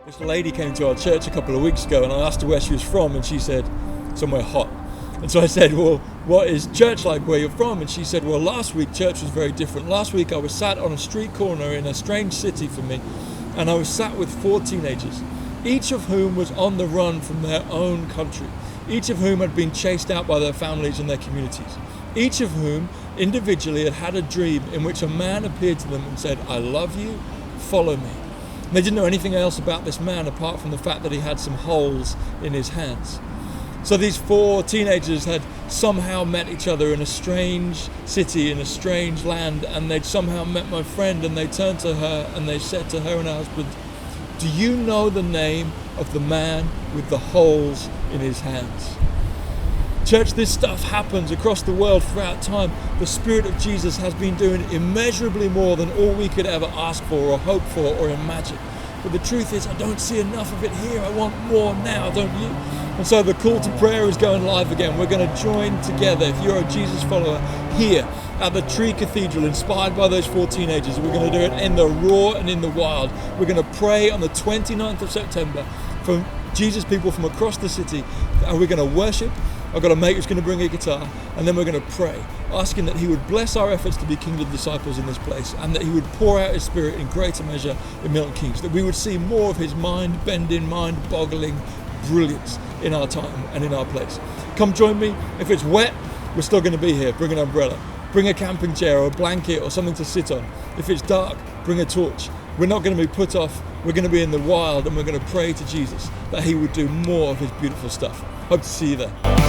This lady came to our church a couple of weeks ago and I asked her where she was from and she said, somewhere hot. And so I said, well, what is church like where you're from? And she said, well, last week church was very different. Last week I was sat on a street corner in a strange city for me, and I was sat with 4 teenagers, each of whom was on the run from their own country, each of whom had been chased out by their families and their communities, each of whom individually had a dream in which a man appeared to them and said, I love you, follow me. And they didn't know anything else about this man apart from the fact that he had some holes in his hands. So these 4 teenagers had somehow met each other in a strange city, in a strange land, and they'd somehow met my friend, and they turned to her and they said to her and her husband, do you know the name of the man with the holes in his hands? Church, this stuff happens across the world throughout time. The Spirit of Jesus has been doing immeasurably more than all we could ever ask for or hope for or imagine. But the truth is, I don't see enough of it here. I want more now, don't you? And so the call to prayer is going live again. We're going to join together, if you're a Jesus follower, here at the Tree Cathedral, inspired by those 4 teenagers. We're going to do it in the raw and in the wild. We're going to pray on the 29th of September for Jesus people from across the city, and we're going to worship. I've got a mate who's going to bring a guitar, and then we're going to pray, asking that he would bless our efforts to be kingdom disciples in this place, and that he would pour out his Spirit in greater measure in Milton Keynes, that we would see more of his mind-bending, mind-boggling brilliance in our time and in our place. Come join me. If it's wet, we're still going to be here. Bring an umbrella. Bring a camping chair or a blanket or something to sit on. If it's dark, bring a torch. We're not going to be put off. We're going to be in the wild, and we're going to pray to Jesus that he would do more of his beautiful stuff. Hope to see you there.